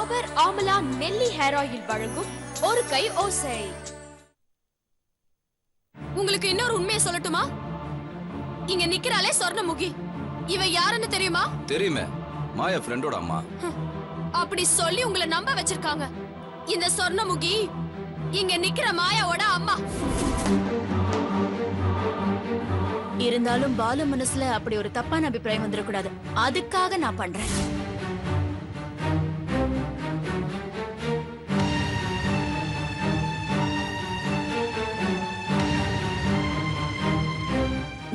டாபர் ஆமலா நெல்லி hair oil வழங்கும் ஒரு கை ஓசை. உங்களுக்கு இன்னொரு உண்மையை சொல்லட்டுமா? இங்க நிக்கிறாளே சொர்ணமுகி, இவ யாருன்னு தெரியுமா? தெரியுமே, மாயா ஃப்ரெண்டோட அம்மா. அப்படி சொல்லி உங்களை நம்ப வச்சிருக்காங்க. இந்த சொர்ணமுகி இங்க நிக்கிற மாயாவோட அம்மா. இருந்தாலும் பாலு மனசுல அப்படி ஒரு தப்பான அபிப்பிராயம் வந்துடக்கூடாது. அதுக்காக நான் பண்றேன்.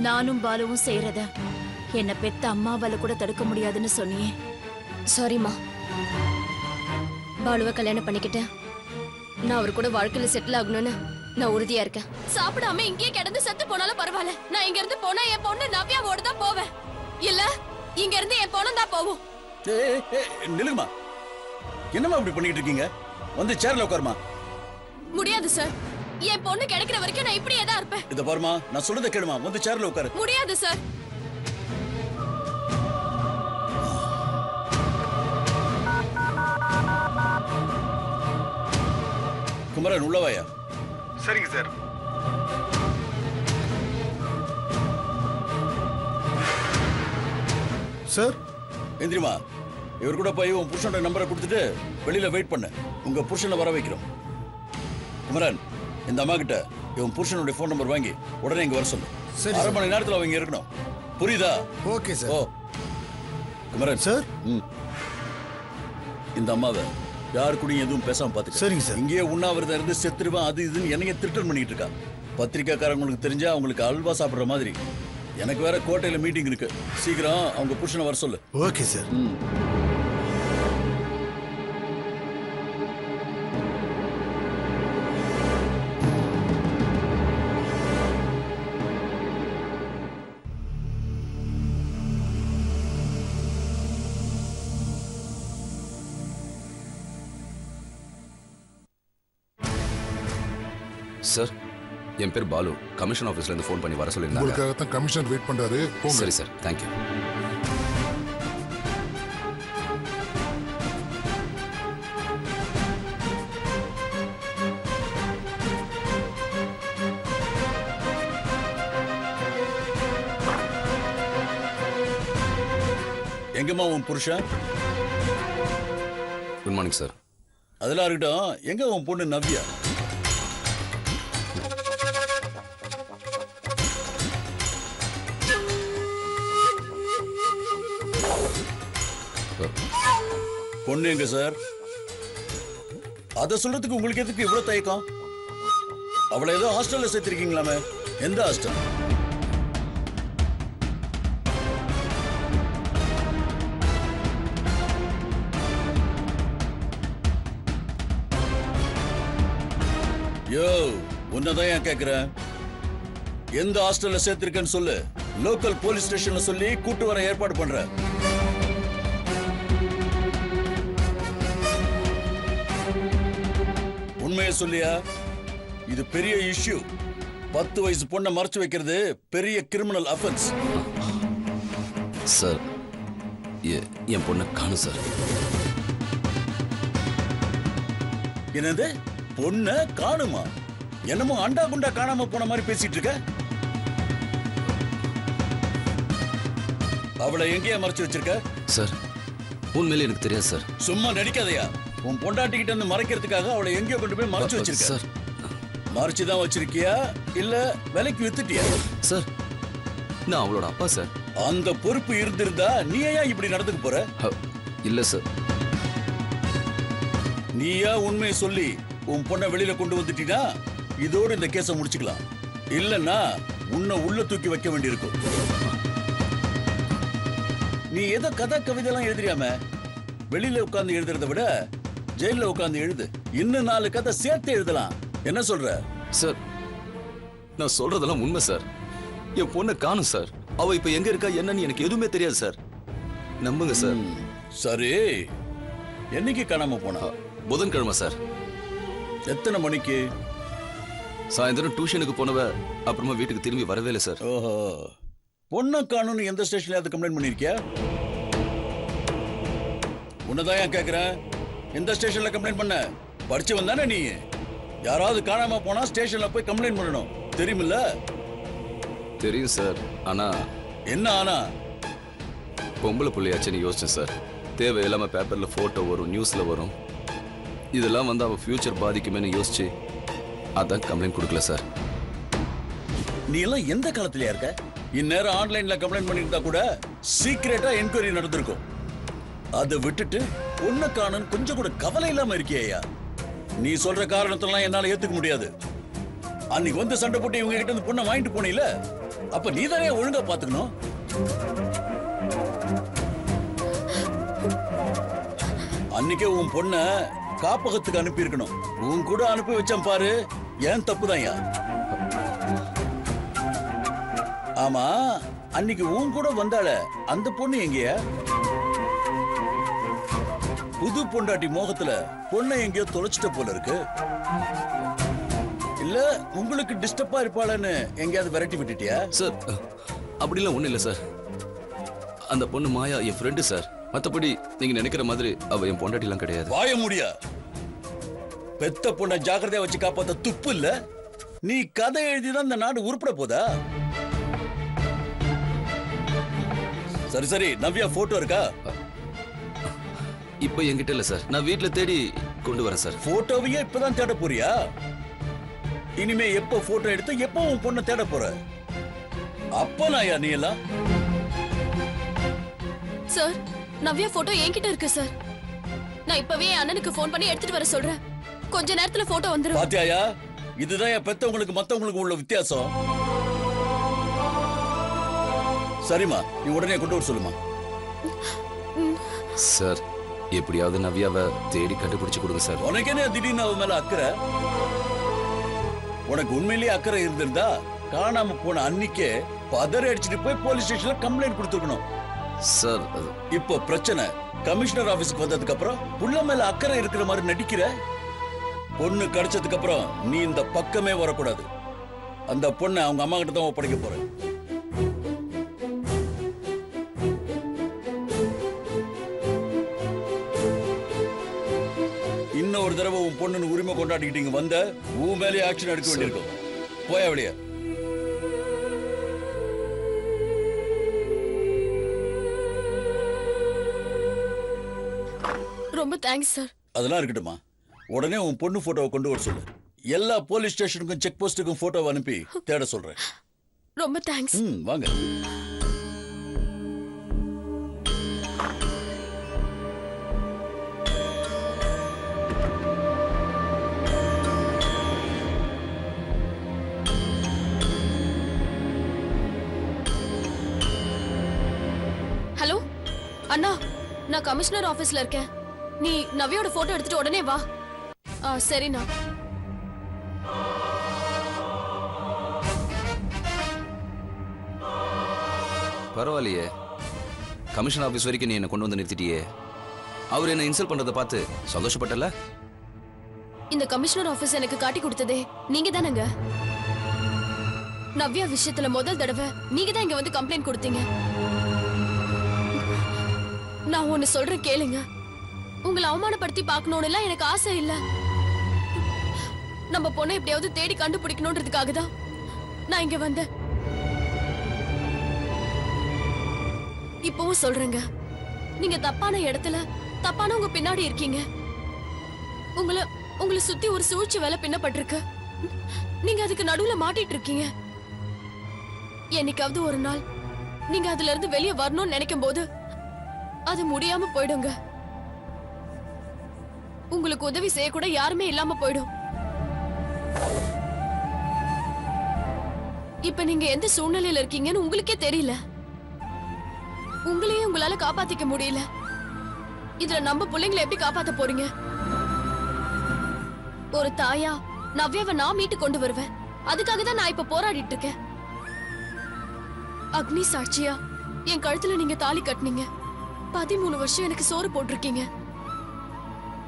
நானும் பாலுவும் செய்யறத என்ன பெத்த அம்மாவால கூட தடுக்க முடியாதுன்னு சொன்னியே. சாரிம்மா. பாலுவை கல்யாணம் பண்ணிக்கிட்டேன். நான் அவர் கூட வாழ்க்கையில செட்டில் ஆகணும்னு நான் உறுதியா இருக்கேன். சாப்பிடாம இங்கே கிடந்து செத்து போனாலும் பரவாயில்ல. நான் இங்க இருந்து போனா என் பொண்ணு நவ்யாவோட தான் போவேன். இல்ல இங்க இருந்து என் பொண்ணு தான் போவோம். நிலுமா, என்னமா அப்படி பண்ணிட்டு இருக்கீங்க? வந்து சேர்ல உட்காருமா. முடியாது சார். என் பொண்ணு கிடைக்கிற வரைக்கும் நான் இப்படியே தான் இருப்பேன். இத பாருமா, நான் சொல்றத கேளுமா. வந்து சேர்ல உட்காரு. முடியாது சார். குமரன் உள்ளவாயா. சரிங்க சார். சார் எந்திரிமா, இவர் கூட போய் உன் புருஷனோட நம்பரை கொடுத்துட்டு வெளியில வெயிட் பண்ணு. உங்க புருஷனை வர வைக்கிறோம். குமரன், இந்த அம்மா கிட்ட இவன் புருஷனுடைய போன் நம்பர் வாங்கி உடனே இங்க வர சொல்லு. அரை மணி நேரத்துல அவங்க இருக்கணும். புரியுதா? Okay sir. ஓ குமரன் சார், இந்த அம்மாவை யாரு கூடயும் எதுவும் பேசாம பாத்துக்க. சரிங்க சார். இங்கேயே உண்ணாவிரதம் இருந்து செத்துருவான் அது இதுன்னு என்னைய திருட்டன் பண்ணிட்டு இருக்கா. பத்திரிக்கைக்காரங்களுக்கு தெரிஞ்சா அவங்களுக்கு அல்வா சாப்பிடுற மாதிரி. எனக்கு வேற கோட்டையில மீட்டிங் இருக்கு. சீக்கிரம் அவங்க புருஷனை வர சொல்லு. Okay sir. சார், என் பேர் பாலு. கமிஷன் ஆபீஸ்ல இருந்து ஃபோன் பண்ணி வர சொல்லிருந்தாங்க. உங்களுக்காக தான் கமிஷனர் வெயிட் பண்றாரு. போங்க. சரி சார், தேங்க் யூ. எங்கம்மா உன் புருஷன்? Good morning sir. அதெல்லாம் இருக்கட்டும், எங்க உன் பொண்ணு நவ்யா? பொண்ணு எங்க சார்? அத சொல்றதுக்கு உங்களுக்கு எதுக்கு இவ்வளவு தயக்கம்? அவளை ஏதோ ஹாஸ்டல்ல சேர்த்திருக்கீங்களாமே, எந்த ஹாஸ்டல்? யோ, உன்னதான் ஏன் கேக்குறேன்? எந்த ஹாஸ்டல்ல சேர்த்திருக்கேன்னு சொல்லு. லோக்கல் போலீஸ் ஸ்டேஷன்ல சொல்லி கூட்டு வர ஏற்பாடு பண்ற. உண்மையை சொல்லியா? இது பெரிய இஷ்யூ. 10 வயசு பொண்ணை மறைச்சு வைக்கிறது பெரிய கிரிமினல் அஃபென்ஸ். சார், என் பொண்ணை காணும் சார். என்னது? பொண்ண காணுமா? என்னமோ அண்டா குண்டா காணாம போன மாதிரி பேசிட்டு இருக்க. அவளை எங்கேயா மறைச்சு வச்சிருக்க? சார், உண்மையிலே எனக்கு தெரியாது சார். சும்மா நடிக்காதையா. உன் பொண்டாட்டிக்கிட்ட இருந்து மறைக்கிறதுக்காக அவளை எங்கேயோ கொண்டு போய் மறைச்சு வச்சிருக்க. சார், மறைச்சுதான் வச்சிருக்கியா இல்ல விலைக்கு வித்துட்டியா? சார், நான் அவளோட அப்பா சார். அந்த பொறுப்பு இருந்திருந்தா நீ ஏன் இப்படி நடந்துக்க போற? இல்ல சார். நீயா உண்மையை சொல்லி உன் பொண்ணை வெளியில கொண்டு வந்துட்டீனா இதோட இந்த கேஸை முடிச்சுக்கலாம். இல்லன்னா உன்னை உள்ள தூக்கி வைக்க வேண்டியிருக்கும். நீ ஏதோ கதை கவிதை எல்லாம் எழுதுறியாம, வெளியில உட்கார்ந்து எழுதுறதை விட ஜெயில உட்கார்ந்து எழுது. இன்னும் 4 கதை சேர்த்து எழுதலாம். என்ன சொல்ற? சார், நான் சொல்றதெல்லாம் உண்மை சார். என் பொண்ணை காணும் சார். அவ இப்ப எங்க இருக்கா என்னன்னு எனக்கு எதுவுமே தெரியாது சார். நம்புங்க சார். சரி, என்னைக்கு காணாம போனா? புதன்கிழமை சார். எத்தனை மணிக்கு? சாயந்தரம் டியூஷனுக்கு போனவ அப்புறமா வீட்டுக்கு திரும்பி வரவே இல்லை சார். ஓஹோ, பொண்ணை காணும்னு எந்த ஸ்டேஷன்ல கம்ப்ளைண்ட் பண்ணிருக்கியா? உன்னதான் ஏன் கேக்குறேன்? எந்த ஸ்டேஷன்ல கம்ப்ளைண்ட் பண்ண? படிச்சவன் தானே நீ? யாராவது காணாம போனா ஸ்டேஷன்ல போய் கம்ப்ளைண்ட் பண்ணணும், தெரியுமில்ல? தெரியும் சார். ஆனா என்ன ஆனா? பொம்பளை புள்ளையாச்சுன்னு யோசிச்சேன் சார். தேவையில்லாம பேப்பர்ல போட்டோ வரும், நியூஸ்ல வரும். இதெல்லாம் வந்து அவ ஃபியூச்சர் பாதிக்குமேன்னு யோசிச்சு அதான் கம்ப்ளைண்ட் கொடுக்கல சார். நீ எல்லாம் எந்த காலத்திலயா இருக்க? இந்நேரம் ஆன்லைன்ல கம்ப்ளைண்ட் பண்ணிருந்தா கூட சீக்கிரட்டா என்கொயரி நடந்திருக்கும். அதை விட்டுட்டு பொண்ணு காணும் கொஞ்சம் கூட கவலை இல்லாம இருக்கியா? நீ சொல்ற காரணத்தெல்லாம் என்னால ஏத்துக்க முடியாது. அன்னைக்கு வந்து சண்டை போட்டு இவங்க கிட்ட இருந்து பொண்ணை வாங்கிட்டு போனீல, அப்ப நீ தானே ஒழுங்கா பாத்துக்கணும். அன்னைக்கே உன் பொண்ண காப்பகத்துக்கு அனுப்பி இருக்கணும். உன் கூட அனுப்பி வச்சேன் பாரு, ஏன் தப்புதான்யா. ஆமா, அன்னைக்கு உன் கூட வந்தாள அந்த பொண்ணு எங்கயா? புது பொண்டாட்டி மோகத்துல பொண்ணை எங்கேயோ தொலைச்சிட்ட போல இருக்கு. இல்ல உங்களுக்கு டிஸ்டர்பா இருப்பாளன்னு எங்கேயாவது விரட்டி விட்டுட்டியா? சார் அப்படிலாம் ஒண்ணும் இல்ல சார். அந்த பொண்ணு மாயா என் ஃப்ரெண்டு சார். மத்தபடி நீங்க நினைக்கிற மாதிரி அவ என் பொண்டாட்டிலாம் கிடையாது. வாய முடியா? பெத்த பொண்ணை ஜாக்கிரதையா வச்சு காப்பாத்த துப்பு இல்ல? நீ கதை எழுதிதான் இந்த நாடு உருப்பட போதா? சரி சரி, நவ்யா போட்டோ இருக்கா? இப்ப என்கிட்ட இல்ல சார். நான் வீட்டுல தேடி கொண்டு வரேன் சார். போட்டோவையே இப்பதான் தேட போறியா? இனிமே எப்ப போட்டோ எடுத்து எப்ப உன் பொண்ணை தேட போற? அப்ப நாயா நீ எல்லாம்? சார், நவ்யா போட்டோ என்கிட்ட இருக்கு சார். நான் இப்பவே என் அண்ணனுக்கு ஃபோன் பண்ணி எடுத்துட்டு வர சொல்றேன். கொஞ்ச நேரத்துல போட்டோ வந்துரும். பாத்தியாயா? இதுதான் என் பெத்தவங்களுக்கு மத்தவங்களுக்கு உள்ள வித்தியாசம். சரிம்மா, நீ உடனே கொண்டு வர சொல்லுமா. சார், எப்படியாவது நவ்யாவை தேடி கண்டுபிடிச்சு கொடுங்க சார். உனக்கு என்ன திடீர்னு அவ மேல அக்கறை? உனக்கு உண்மையிலேயே அக்கறை இருந்திருந்தா காணாம போன அன்னைக்கே பதறி அடிச்சுட்டு போய் போலீஸ் ஸ்டேஷன்ல கம்ப்ளைண்ட் கொடுத்துருக்கணும். சார், இப்போ பிரச்சனை கமிஷனர் ஆபீஸ்க்கு வந்ததுக்கு அப்புறம் புள்ள மேல அக்கறை இருக்கிற மாதிரி நடிக்கிற. பொண்ணு கிடைச்சதுக்கு அப்புறம் நீ இந்த பக்கமே வரக்கூடாது. அந்த பொண்ணை அவங்க அம்மா கிட்ட தான் ஒப்படைக்க போற. இன்னும் ஒரு தடவை உன் பொண்ணுன்னு உரிமை கொண்டாடிக்கிட்டீங்க வந்த உன் மேலே ஆக்ஷன் எடுக்க வேண்டியிருக்கும். போய் அவளைய. ரொம்ப தேங்க்ஸ் சார். அதெல்லாம் இருக்கட்டுமா, உடனே உன் பொண்ணு போட்டோவை கொண்டு வர சொல்லு. எல்லா போலீஸ் ஸ்டேஷனுக்கும் செக் போஸ்டுக்கும் போட்டோவை அனுப்பி தேட சொல்றேன். ரொம்ப தேங்க்ஸ். வாங்க. ஹலோ அண்ணா, நான் கமிஷனர் ஆபீஸ்ல இருக்கேன். நீ நவ்யோட போட்டோ எடுத்துட்டு உடனே வா. சரிண்ணா. பரவாயில்லையே, கமிஷன் ஆபீஸ் வரைக்கும் நீ என்ன கொண்டு வந்து நிறுத்திட்டியே. அவர் என்ன இன்சல்ட் பண்றதை பார்த்து சந்தோஷப்பட்டல? இந்த கமிஷனர் ஆபீஸ் எனக்கு காட்டி கொடுத்ததே நீங்க தானங்க. நவ்யா விஷயத்துல முதல் தடவை நீங்க தான் இங்க வந்து கம்ப்ளைண்ட் கொடுத்தீங்க. நான் ஒன்னு சொல்றேன் கேளுங்க. உங்களை அவமானப்படுத்தி பார்க்கணும்னு எனக்கு ஆசை இல்ல. நம்ம பொண்ணை எப்படியாவது தேடி கண்டுபிடிக்கணும்ன்றதுக்காக தான் நான் இங்க வந்தேன். இப்பவும் சொல்றேங்க, நீங்க தப்பான இடத்துல தப்பானவங்க பின்னாடி இருக்கீங்க. உங்களை சுத்தி ஒரு சூழ்ச்சி வேலை பின்னப்பட்டிருக்கு. நீங்க அதுக்கு நடுவுல மாட்டிட்டு இருக்கீங்க. என்னைக்காவது ஒரு நாள் நீங்க அதுல இருந்து வெளியே வரணும்னு நினைக்கும் போது அது முடியாம போயிடுங்க. உங்களுக்கு உதவி செய்ய கூட யாருமே இல்லாம போயிடும். இப்ப நீங்க எந்த சூழ்நிலையில இருக்கீங்கன்னு உங்களுக்கே தெரியல. உங்களையே உங்களால காப்பாத்திக்க முடியல. இதுல நம்ம பிள்ளைங்களை எப்படி காப்பாத்த போறீங்க? ஒரு தாயா நவ்யாவை நான் மீட்டு கொண்டு வருவேன். அதுக்காக தான் நான் இப்ப போராடிட்டு இருக்கேன். அக்னி சாட்சியா என் கழுத்துல நீங்க தாலி கட்டினீங்க. 13 வருஷம் எனக்கு சோறு போட்டிருக்கீங்க.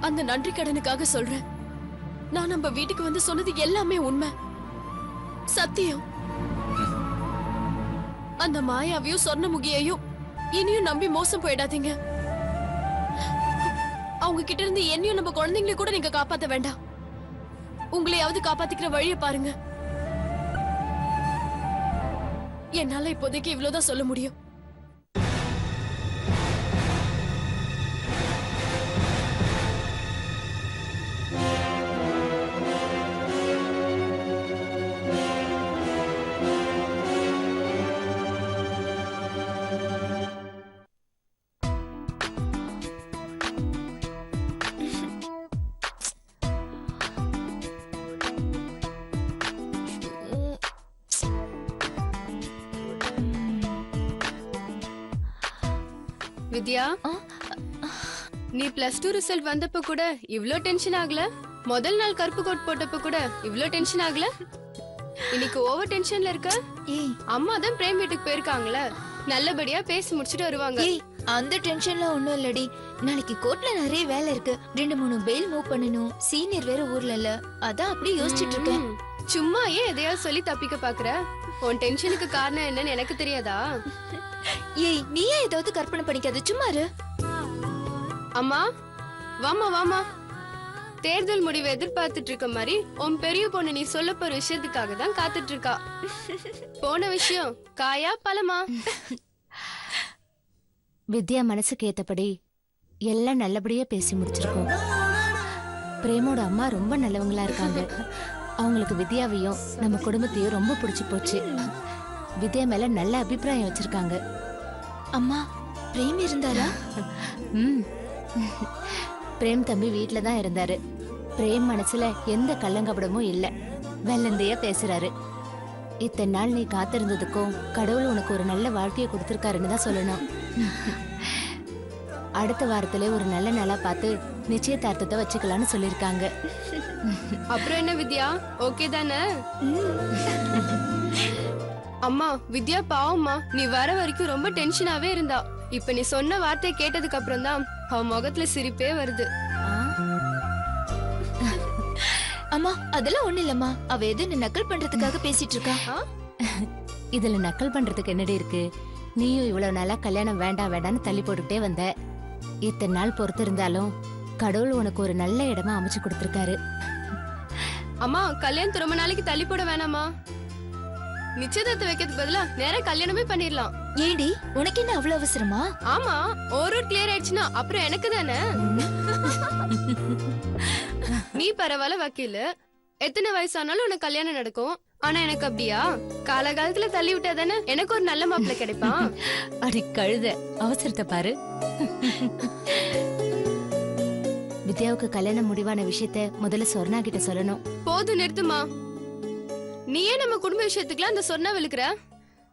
அந்த நன்றி கடனுக்காக சொல்றேன். நான் நம்ம வீட்டுக்கு வந்து சொன்னது எல்லாமே உண்மை, சத்தியம். அந்த மாயாவையும் சொர்ணமுகியையும் இனியும் நம்பி மோசம் போயிடாதீங்க. அவங்க கிட்ட இருந்து என்னையும் நம்ம குழந்தைங்களை கூட நீங்க காப்பாத்த வேண்டாம். உங்களையாவது காப்பாத்திக்கிற வழியை பாருங்க. என்னால இப்போதைக்கு இவ்வளவுதான் சொல்ல முடியும். வித்யா, நீ +2 ரிசல்ட் வந்தப்ப கூட இவ்ளோ டென்ஷன் ஆகல? முதல் நாள் கருப்பு கோட் போட்டப்ப கூட இவ்ளோ டென்ஷன் ஆகல? இன்னைக்கு ஓவர் டென்ஷன்ல இருக்க? ஏய், அம்மா தான் பிரேம் வீட்டுக்கு போயிருக்காங்கல, நல்லபடியா பேசி முடிச்சிட்டு வருவாங்க. ஏய், அந்த டென்ஷன்ல ஒண்ணும் இல்லடி. நாளைக்கு கோர்ட்ல நிறைய வேலை இருக்கு. 2-3 பெயில் மூவ் பண்ணனும். சீனியர் வேற ஊர்ல இல்ல. அதான் அப்படியே யோசிச்சிட்டு இருக்கேன். சும்மா ஏன் எதையாவது சொல்லி தப்பிக்க பாக்குற? உன் டென்ஷனுக்கு காரணம் என்னன்னு எனக்கு தெரியாதா? ஏய், நீயே ஏதாவது கற்பனை பண்ணிக்காத, சும்மா இரு. அம்மா, வாமா வாமா. தேர்தல் முடிவை எதிர்பார்த்துட்டு இருக்க மாதிரி உன் பெரிய பொண்ணு நீ சொல்ல போற விஷயத்துக்காக தான் காத்துட்டு இருக்கா. போன விஷயம் காயா பழமா? வித்யா மனசுக்கு ஏத்தபடி எல்லாம் நல்லபடியா பேசி முடிச்சிருக்கோம். பிரேமோட அம்மா ரொம்ப நல்லவங்களா இருக்காங்க. அவங்களுக்கு வித்யாவையும் நம்ம குடும்பத்தையும் ரொம்ப பிடிச்சு போச்சு. வித்யா மேல நல்ல அபிப்பிராயம் வச்சிருக்காங்க. அம்மா, பிரேம் இருந்தாரா? ம். பிரேம் தம்பி வீட்ல தான் இருந்தாரு. பிரேம் மனசுல எந்த கள்ளங்கபடமும் இல்ல. வெள்ளந்தையா பேசுறாரு. இத்தனை நாள் நீ காத்திருந்ததுக்கும் கடவுள் உனக்கு ஒரு நல்ல வாழ்க்கையை கொடுத்திருக்காருன்னு தான் சொல்லணும். அடுத்த வாரத்துல ஒரு நல்ல நாளா பார்த்து நிச்சயதார்த்தத்தை வச்சுக்கலாம்னு சொல்லிருக்காங்க. அப்புறம் என்ன வித்யா, ஓகே தானே? அம்மா, வித்யா பாவம்மா, நீ வர வரைக்கும் ரொம்ப டென்ஷனாவே இருந்தா. இப்ப நீ சொன்ன வார்த்தை கேட்டதுக்கு அப்புறம் தான் அவ முகத்துல சிரிப்பே வருது. அம்மா, அதெல்லாம் ஒண்ணு இல்லம்மா. அவ எது நக்கல் பண்றதுக்காக பேசிட்டு இருக்கா. இதுல நக்கல் பண்றதுக்கு என்னடி இருக்கு? நீயும் இவ்வளவு நாளா கல்யாணம் வேண்டாம் வேண்டாம்னு தள்ளி போட்டுக்கிட்டே வந்த. இத்தனை நாள் பொறுத்து இருந்தாலும் கடவுள் உனக்கு ஒரு நல்ல இடமா அமைச்சு கொடுத்திருக்காரு. அம்மா, கல்யாணம் ரொம்ப நாளைக்கு தள்ளி போட வேணாமா? நிச்சயதார்த்தம் வைக்கிறதுக்கு பதிலா நேரா கல்யாணமே பண்ணிடலாம். ஏடி, உனக்கு என்ன அவ்வளவு அவசரமா? ஆமா, ஒரு கிளியர் ஆயிடுச்சுன்னா அப்புறம் எனக்கு தானே. நீ பரவாயில்ல வக்கீல், எத்தனை வயசானாலும் உனக்கு கல்யாணம் நடக்கும். ஆனா எனக்கு அப்படியா? காலகாலத்துல தள்ளி விட்டா தானே எனக்கு ஒரு நல்ல மாப்பிள்ளை கிடைப்பான். அடி கழுத, அவசரத்தை பாரு. வித்யாவுக்கு கல்யாணம் முடிவான விஷயத்த முதல்ல சொர்ணா கிட்ட சொல்லணும். போதும், நிறுத்துமா. நீயே நம்ம குடும்ப விஷயத்துக்குலாம் அந்த சொன்னா விழுக்கிற.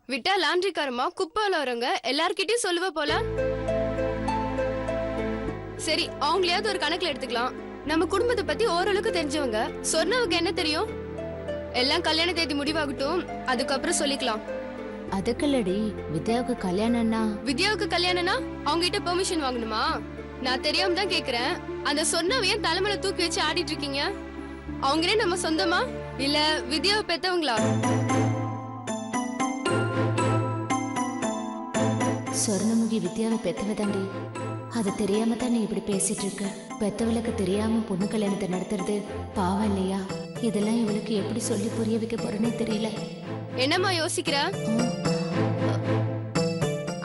விட்டா லாண்ட்ரிக்காரமா குப்பால வரவங்க எல்லார்கிட்டயும் சொல்லுவ போல. சரி, அவங்களையாவது ஒரு கணக்குல எடுத்துக்கலாம். நம்ம குடும்பத்தை பத்தி ஓரளவுக்கு தெரிஞ்சவங்க. சொர்ணாவுக்கு என்ன தெரியும்? எல்லாம் கல்யாண தேதி முடிவாகட்டும், அதுக்கப்புறம் சொல்லிக்கலாம். அதுக்குள்ளடி வித்யாவுக்கு கல்யாணம்னா. வித்யாவுக்கு கல்யாணம்னா அவங்க கிட்ட பெர்மிஷன் வாங்கணுமா? நான் தெரியாம தான் கேக்குறேன். அந்த சொன்னாவையும் தலைமையில தூக்கி வச்சு ஆடிட்டு இருக்கீங்க. அவங்களே நம்ம சொந்தமா இல்ல வித்யாவை பெத்தவங்களா? சொர்ணமுகி வித்யாவை பெத்தவதாண்டி. அது தெரியாம தான் நீ இப்படி பேசிட்டு இருக்க. பெத்தவளுக்கு தெரியாம பொண்ணு கல்யாணத்தை நடத்துறது பாவம் இல்லையா? இதெல்லாம் இவளுக்கு எப்படி சொல்லி புரிய வைக்க போறேன்னே தெரியல. என்னம்மா யோசிக்கிற?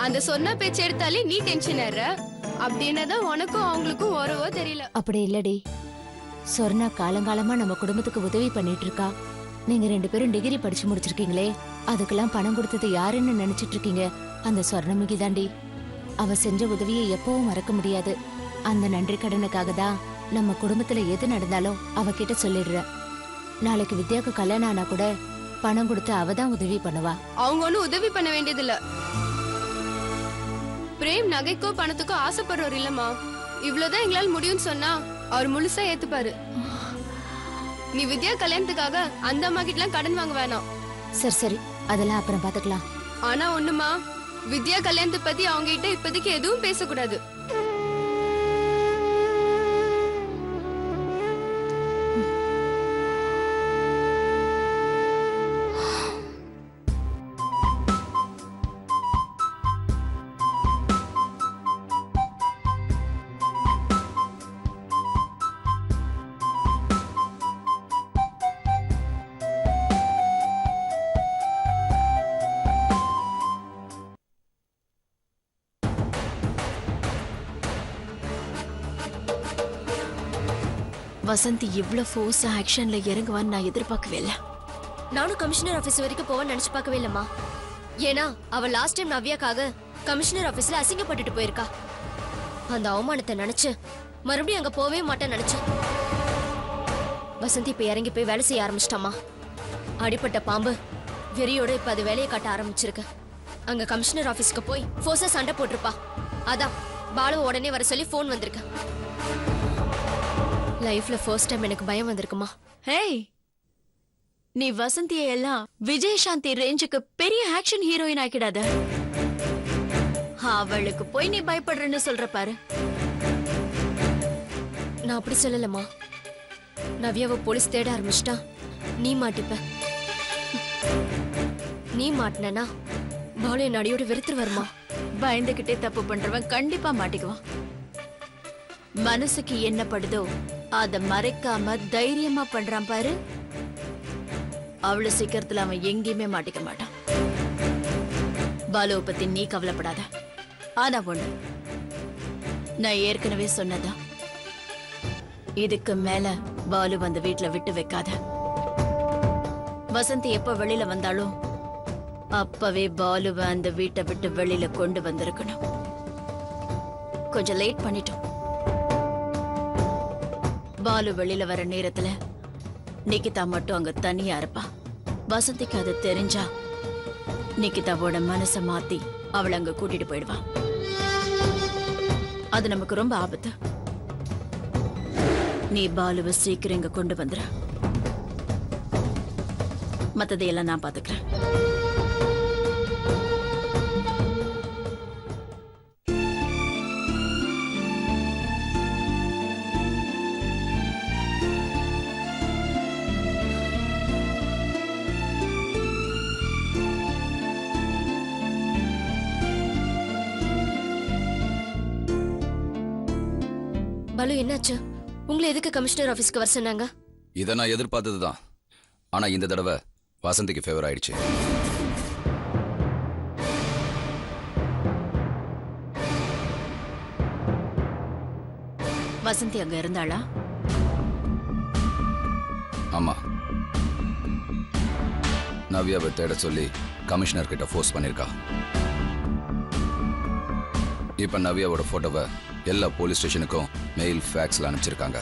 அந்த சொன்ன பேச்சு எடுத்தாலே நீ டென்ஷன் ஆற. அப்படின்னதான் உனக்கும் அவங்களுக்கும் வரவோ தெரியல. அப்படி இல்லடி. சொர்ணா காலங்காலமா நம்ம குடும்பத்துக்கு உதவி பண்ணிட்டு இருக்கா. நீங்க 2 பேரும் டிகிரி படிச்சு முடிச்சிருக்கீங்களே, அதுக்கெல்லாம் பணம் கொடுத்தது யாருன்னு நினைச்சிட்டு இருக்கீங்க? அந்த சொர்ணமுகி தாண்டி. அவ செஞ்ச உதவியை எப்பவும் மறக்க முடியாது. அந்த நன்றி கடனுக்காக தான் நம்ம குடும்பத்துல எது நடந்தாலும் அவகிட்ட சொல்லிடுற. நாளைக்கு வித்யாவுக்கு கல்யாணம் ஆனா கூட பணம் கொடுத்து அவ தான் உதவி பண்ணுவா. அவங்க ஒண்ணும் உதவி பண்ண வேண்டியது இல்ல. பிரேம் நகைக்கோ பணத்துக்கோ ஆசைப்படுறவர் இல்லம்மா. இவ்வளவுதான் எங்களால முடியும்னு சொன்னா அவர் முழுசா ஏத்துப்பாரு. நீ வித்யா கல்யாணத்துக்காக அந்த அம்மா கிட்ட எல்லாம் கடன் வாங்க வேணாம். சரி சரி, அதெல்லாம் அப்புறம் பாத்துக்கலாம். ஆனா ஒண்ணுமா, வித்யா கல்யாணத்தை பத்தி அவங்க கிட்ட இப்போதைக்கு எதுவும் பேசக்கூடாது. வசந்தி இவ்ளோ ஃபோர்ஸ் ஆக்ஷன்ல இறங்குவான்னு நான் எதிர்பார்க்கவே இல்லை. நானும் கமிஷனர் ஆபீஸ் வரைக்கும் போவேன்னு நினைச்சு பார்க்கவே இல்லம்மா. ஏன்னா அவ லாஸ்ட் டைம் நவ்யாக்காக கமிஷனர் ஆபீஸ்ல அசிங்கப்பட்டுட்டு போயிருக்கா. அந்த அவமானத்தை நினைச்சு மறுபடியும் அங்க போவே மாட்டேன்னு நினைச்சேன். வசந்தி இப்ப இறங்கி போய் வேலை செய்ய ஆரம்பிச்சிட்டாமா. அடிப்பட்ட பாம்பு வெறியோட இப்ப அது வேலையை காட்ட ஆரம்பிச்சிருக்கு. அங்க கமிஷனர் ஆபீஸ்க்கு போய் ஃபோர்ஸா சண்டை போட்டிருப்பா. அதான் பாலு உடனே வர சொல்லி போன் வந்திருக்கு. லைஃப்ல ஃபர்ஸ்ட் டைம் எனக்கு பயம் வந்திருக்குமா. ஹேய், நீ வசந்தியை எல்லாம் விஜயசாந்தி ரேஞ்சுக்கு பெரிய ஆக்ஷன் ஹீரோயின் ஆக்கிடாத. அவளுக்கு போய் நீ பயப்படுறன்னு சொல்ற பாரு. நான் அப்படி சொல்லலம்மா. நவ்யாவை போலீஸ் தேட ஆரம்பிச்சிட்டா நீ மாட்டிப்ப. நீ மாட்டினா பாலு என் அடியோட வெறுத்து வருமா. பயந்துகிட்டே தப்பு பண்றவன் கண்டிப்பா மாட்டிக்குவான். மனசுக்கு என்ன படுதோ அத மறைக்காம தைரியமா பண்றான் பாரு. அவ்வளவு சீக்கிரத்துல அவன் எங்கேயுமே மாட்டிக்க மாட்டான். பாலுவை பத்தி நீ கவலைப்படாத. ஆனா ஒண்ணு, நான் ஏற்கனவே சொன்னதா, இதுக்கு மேல பாலு வந்து வீட்டுல விட்டு வைக்காத. வசந்தி எப்ப வெளியில வந்தாலும் அப்பவே பாலுவை அந்த வீட்டை விட்டு வெளியில கொண்டு வந்திருக்கணும். கொஞ்சம் லேட் பண்ணிட்டோம். பாலு வெளியில வர நேரத்துல நிகிதா மட்டும் அங்க தனியா இருப்பா. வசந்திக்கு அது தெரிஞ்சா நிகிதாவோட மனச மாத்தி அவளை அங்க கூட்டிட்டு போயிடுவா. அது நமக்கு ரொம்ப ஆபத்து. நீ பாலுவை சீக்கிரம் இங்க கொண்டு வந்துற. மத்ததையெல்லாம் நான் பாத்துக்கிறேன். பாலு என்னாச்சு? உங்களை எதுக்கு கமிஷனர் ஆபீஸ்க்கு வர சொன்னாங்க? இதை நான் எதிர்பார்த்ததுதான். ஆனா இந்த தடவை வசந்திக்கு ஃபேவர் ஆயிடுச்சு. வசந்தி அங்க இருந்தாளா? ஆமா, நவ்யாவை தேட சொல்லி கமிஷனர் கிட்ட ஃபோர்ஸ் பண்ணிருக்கா. இப்ப நவ்யாவோட போட்டோவை எல்லா போலீஸ் ஸ்டேஷனுக்கும் மெயில் ஃபேக்ஸ்ல அனுப்பிச்சிருக்காங்க.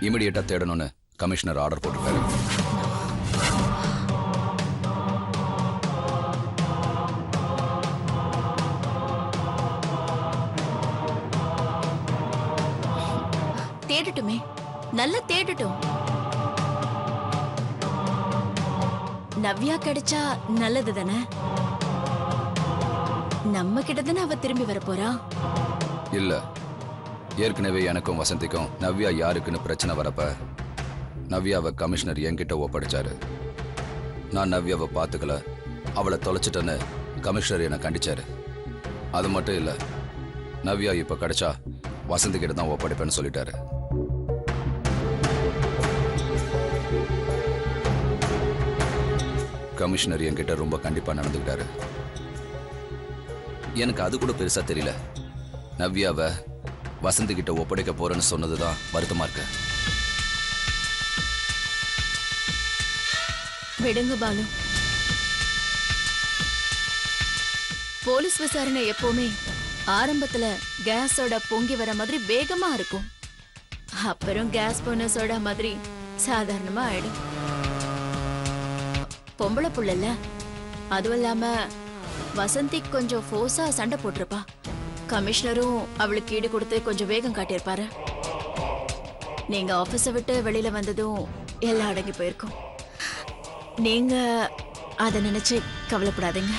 இமிடியேட்டா தேடணும்னு கமிஷனர் ஆர்டர் போட்டிருக்காரு. தேடட்டுமே, நல்லா தேடட்டும். நவ்யா கிடைச்சா நல்லது தானே. நம்ம கிட்ட தானே அவ திரும்பி வர போறா. இல்ல, ஏற்கனவே எனக்கும் வசந்திக்கும் நவ்யா யாருக்குன்னு பிரச்சனை வரப்ப நவ்யாவை கமிஷனர் என்கிட்ட ஒப்படைச்சாரு. நான் நவ்யாவை பார்த்துக்கல, அவளை தொலைச்சிட்டேன்னு கமிஷனர் என்னை கண்டிச்சாரு. அது மட்டும் இல்ல, நவ்யா இப்ப கிடைச்சா வசந்தி கிட்ட தான் ஒப்படைப்பேன்னு சொல்லிட்டாரு. கமிஷனர் என்கிட்ட ரொம்ப கண்டிப்பா நடந்துக்கிட்டாரு. எனக்கு அது கூட பெருசா தெரியல. நவ்யாவை வசந்தி கிட்ட ஒப்படைக்க போறேன்னு சொன்னதுதான் வருத்தமா இருக்கு. விடுங்க பாலு. போலீஸ் விசாரணை எப்பவுமே ஆரம்பத்துல கேஸோட பொங்கி வர மாதிரி வேகமா இருக்கும். அப்புறம் கேஸ் போன சோடா மாதிரி சாதாரணமா ஆயிடும். பொம்பளை புள்ளல, அதுவும் இல்லாம வசந்தி கொஞ்சம் ஃபோர்ஸா சண்டை போட்டிருப்பா. கமிஷனரும் அவளுக்கு ஈடு கொடுத்து கொஞ்சம் வேகம் காட்டியிருப்பாரு. நீங்க ஆபீஸை விட்டு வெளியில வந்ததும் எல்லாம் அடங்கி போயிருக்கும். நீங்க அதை நினைச்சு கவலைப்படாதீங்க.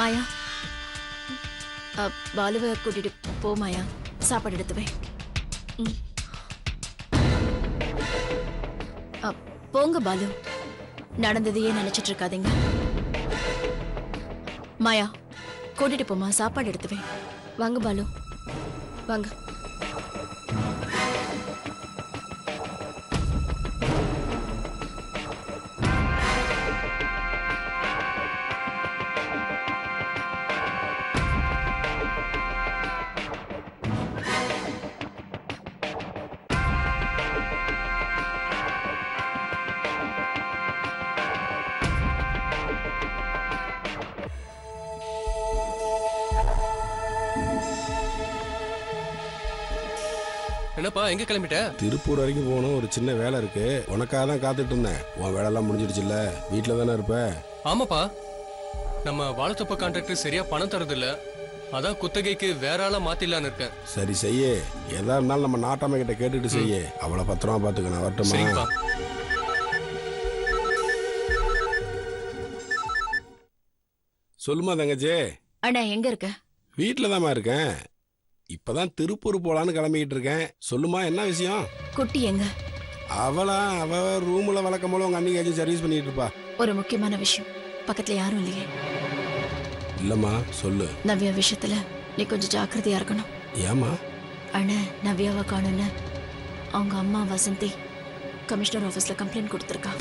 மாயா, பாலுவை கூட்டிட்டு போ. மாயா, சாப்பாடு எடுத்து வை. போங்க பாலு, நடந்ததையே நினைச்சிட்டு இருக்காதீங்க. மாயா, கூட்டிட்டு போமா, சாப்பாடு எடுத்து வை. வாங்க பாலு, வாங்க. என்னப்பா எங்க கிளம்பிட்ட? திருப்பூர் வரைக்கும் போகணும், ஒரு சின்ன வேலை இருக்கு. உனக்காக தான் காத்துட்டு இருந்தேன். உன் வேலைலாம் முடிஞ்சிடுச்சுல்ல, வீட்டில் தானே இருப்ப? ஆமாப்பா, நம்ம வாழைத்தோப்பு கான்ட்ராக்டர் சரியா பணம் தரது இல்ல, அதான் குத்தகைக்கு வேற ஆளா மாத்திடலான்னு இருக்கேன். சரி செய்ய, எதா இருந்தாலும் நம்ம நாட்டாம கிட்ட கேட்டுட்டு செய்ய. அவளை பத்திரமா பாத்துக்க, நான் வரட்டுமா? சரிப்பா. சொல்லுமா தங்கச்சி. அண்ணா எங்க இருக்க? வீட்டில் தாம்மா இருக்கேன். இப்பதான் திருப்பூர் போலான்னு கிளம்பிக்கிட்டு இருக்கேன். சொல்லுமா, என்ன விஷயம்? குட்டி எங்க? அவ ரூம்ல வழக்கம் போல உங்க அன்னைக்கு சர்வீஸ் பண்ணிட்டு இருப்பா. ஒரு முக்கியமான விஷயம், பக்கத்துல யாரும் இல்லையே. இல்லம்மா, சொல்லு. நவ்யா விஷயத்துல நீ கொஞ்சம் ஜாக்கிரதையா இருக்கணும். ஏமா? அண்ணா நவ்யாவை காணுன்னு அவங்க அம்மா வசந்தி கமிஷனர் ஆபீஸ்ல கம்ப்ளைண்ட் கொடுத்துருக்கா.